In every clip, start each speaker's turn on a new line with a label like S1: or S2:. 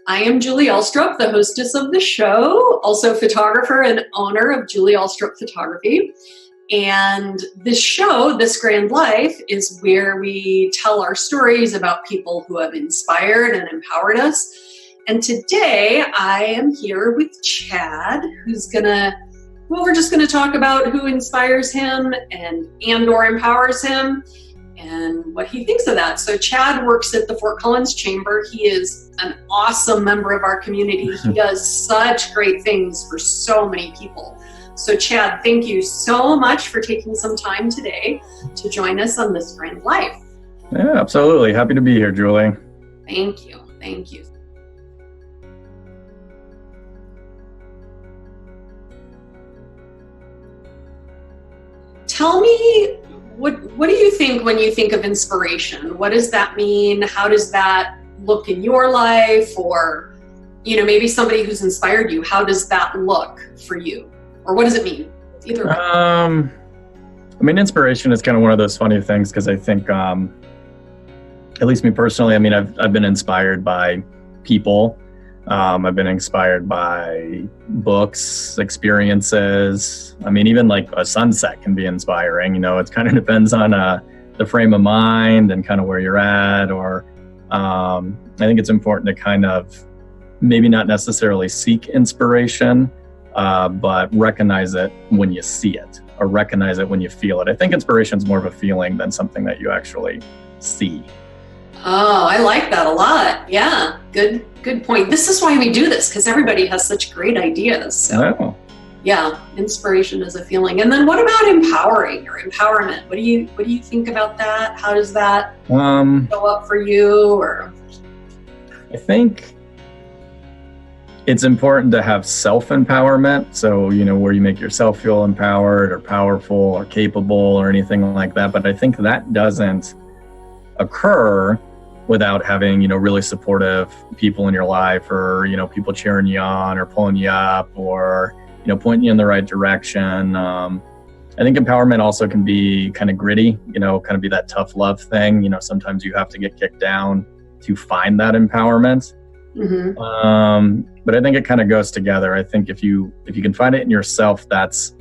S1: I am Julie Ulstrup, the hostess of the show, also photographer and owner of Julie Ulstrup Photography. And this show, This Grand Life, is where we tell our stories about people who have inspired and empowered us. And today I am here with Chad, we're just gonna talk about who inspires him and or empowers him and what he thinks of that. So Chad works at the Fort Collins Chamber. He is an awesome member of our community. He does such great things for so many people. So Chad, thank you so much for taking some time today to join us on This Grand Life.
S2: Yeah, absolutely. Happy to be here, Julie.
S1: Thank you. Thank you. Tell me, what do you think when you think of inspiration? What does that mean? How does that look in your life? Or, maybe somebody who's inspired you, how does that look for you? Or what does it mean? Either way.
S2: Inspiration is kind of one of those funny things because I think, at least me personally, I've been inspired by people. I've been inspired by books, experiences. Even like a sunset can be inspiring. It kind of depends on the frame of mind and kind of where you're at. Or I think it's important to kind of maybe not necessarily seek inspiration, but recognize it when you see it or recognize it when you feel it. I think inspiration is more of a feeling than something that you actually see.
S1: Oh, I like that a lot. Yeah, good point. This is why we do this, because everybody has such great ideas. So, yeah, inspiration is a feeling. And then what about empowering or empowerment? What do you think about that? How does that show up for you? Or
S2: I think it's important to have self-empowerment. So, where you make yourself feel empowered or powerful or capable or anything like that. But I think that doesn't occur without having, really supportive people in your life, or, people cheering you on or pulling you up, or, pointing you in the right direction. I think empowerment also can be kind of gritty, kind of be that tough love thing. Sometimes you have to get kicked down to find that empowerment. Mm-hmm. But I think it kind of goes together. I think if you can find it in yourself, that's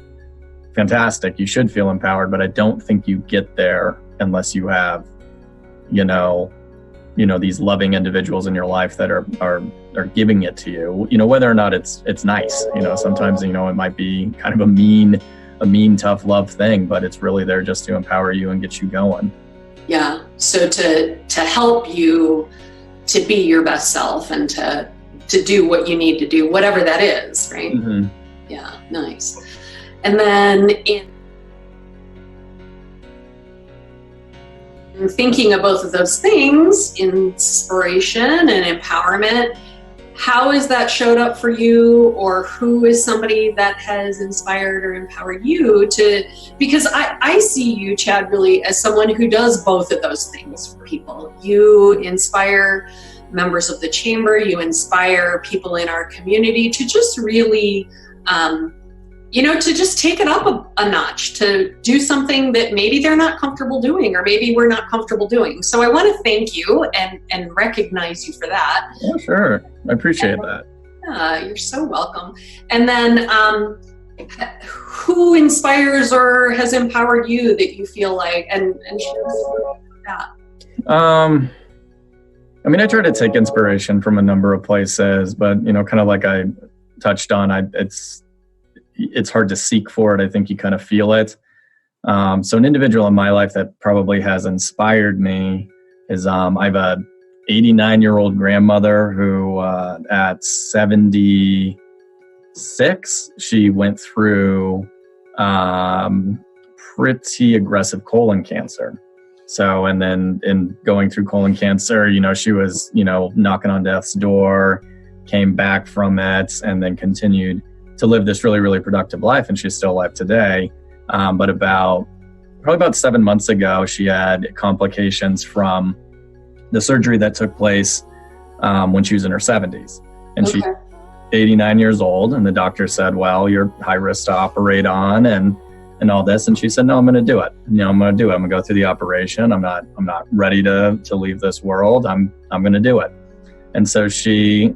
S2: fantastic. You should feel empowered, but I don't think you get there unless you have, these loving individuals in your life that are giving it to you, whether or not it's nice. Sometimes, it might be kind of a mean, tough love thing, but it's really there just to empower you and get you going.
S1: Yeah. So to help you to be your best self and to do what you need to do, whatever that is, right? Mm-hmm. Yeah. Nice. And then in thinking of both of those things, inspiration and empowerment, how has that showed up for you, or who is somebody that has inspired or empowered you because I see you, Chad, really as someone who does both of those things for people. You inspire members of the chamber, you inspire people in our community to just really, to just take it up a notch, to do something that maybe they're not comfortable doing, or maybe we're not comfortable doing. So I want to thank you and recognize you for that.
S2: Yeah, sure. I appreciate that.
S1: Yeah, you're so welcome. And then who inspires or has empowered you that you feel like, and share that?
S2: I try to take inspiration from a number of places, but, kind of like I touched on, it's hard to seek for it. I think you kind of feel it. So an individual in my life that probably has inspired me is I have a 89-year-old grandmother who at 76, she went through pretty aggressive colon cancer. So, and then in going through colon cancer, she was, knocking on death's door, came back from it, and then continued to live this really, really productive life. And she's still alive today. But probably about 7 months ago, she had complications from the surgery that took place when she was in her 70s. And she's 89 years old. And the doctor said, well, you're high risk to operate on and all this. And she said, no, I'm going to do it. I'm going to do it. I'm going to go through the operation. I'm not ready to leave this world. I'm going to do it. And so she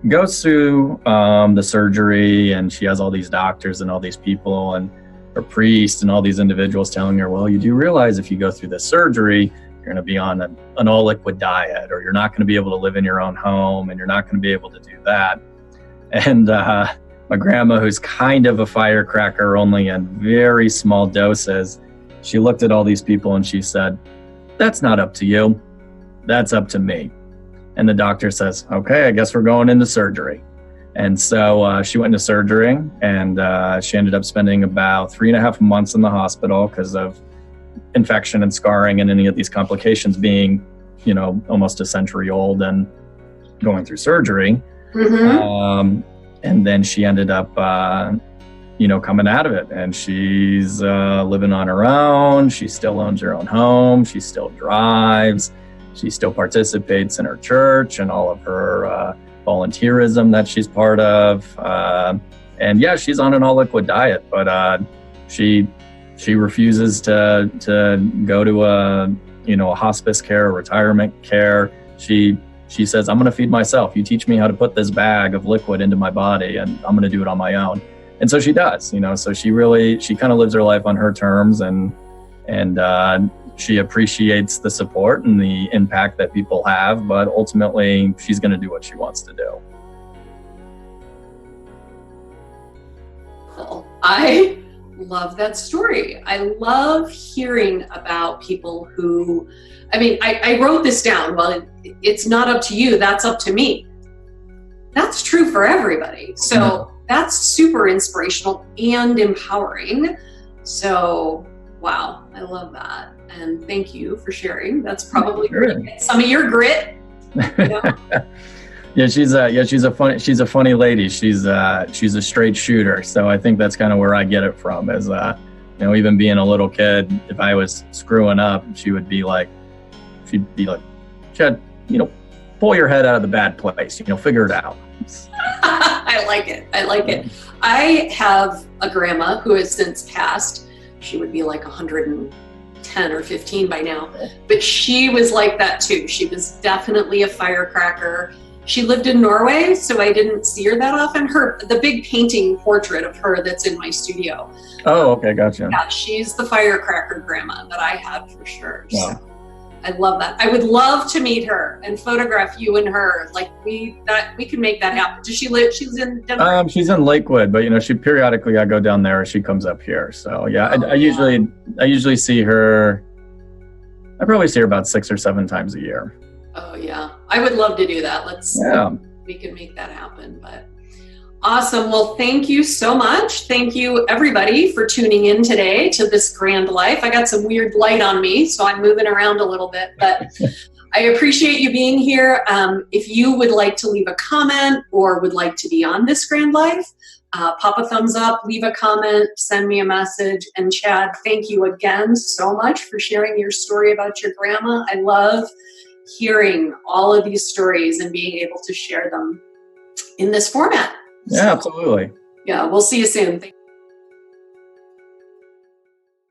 S2: goes through the surgery, and she has all these doctors and all these people and her priest and all these individuals telling her, well, you do realize if you go through this surgery, you're going to be on an all liquid diet, or you're not going to be able to live in your own home, and you're not going to be able to do that. And my grandma, who's kind of a firecracker, only in very small doses, she looked at all these people and she said, that's not up to you. That's up to me. And the doctor says, okay, I guess we're going into surgery. And so she went into surgery, and she ended up spending about 3.5 months in the hospital because of infection and scarring and any of these complications being, almost a century old and going through surgery. Mm-hmm. And then she ended up, coming out of it, and she's living on her own. She still owns her own home. She still drives. She still participates in her church and all of her volunteerism that she's part of. And yeah, she's on an all liquid diet, but she refuses to go to a hospice care or retirement care. She says, I'm going to feed myself. You teach me how to put this bag of liquid into my body, and I'm going to do it on my own. And so she does, so she kind of lives her life on her terms, and she appreciates the support and the impact that people have, but ultimately she's going to do what she wants to do.
S1: I love that story. I love hearing about people who, I wrote this down. Well, it's not up to you. That's up to me. That's true for everybody. So that's super inspirational and empowering. So, wow, I love that. And thank you for sharing. That's probably some of your grit.
S2: Yeah, she's a funny lady. She's a straight shooter. So I think that's kind of where I get it from. Is even being a little kid, if I was screwing up, she'd be like, Chad, pull your head out of the bad place. Figure it out.
S1: I like it. I have a grandma who has since passed. She would be like 110 or 15 by now, but she was like that too. She was definitely a firecracker. She lived in Norway, so I didn't see her that often. The big painting portrait of her that's in my studio.
S2: Oh, okay, gotcha.
S1: Yeah, she's the firecracker grandma that I had for sure.
S2: Wow.
S1: So I love that. I would love to meet her and photograph you and her. Like we could make that happen. Does she live? She's in Denver.
S2: She's in Lakewood, but she periodically, I go down there. She comes up here. So yeah, I usually see her. I probably see her about 6 or 7 times a year.
S1: Oh yeah, I would love to do that. We can make that happen. But awesome. Well, thank you so much. Thank you everybody for tuning in today to This Grand Life. I got some weird light on me, so I'm moving around a little bit, but I appreciate you being here. If you would like to leave a comment or would like to be on This Grand Life, pop a thumbs up, leave a comment, send me a message. And Chad, thank you again so much for sharing your story about your grandma. I love hearing all of these stories and being able to share them in this format.
S2: Yeah, absolutely.
S1: Yeah, we'll see you soon.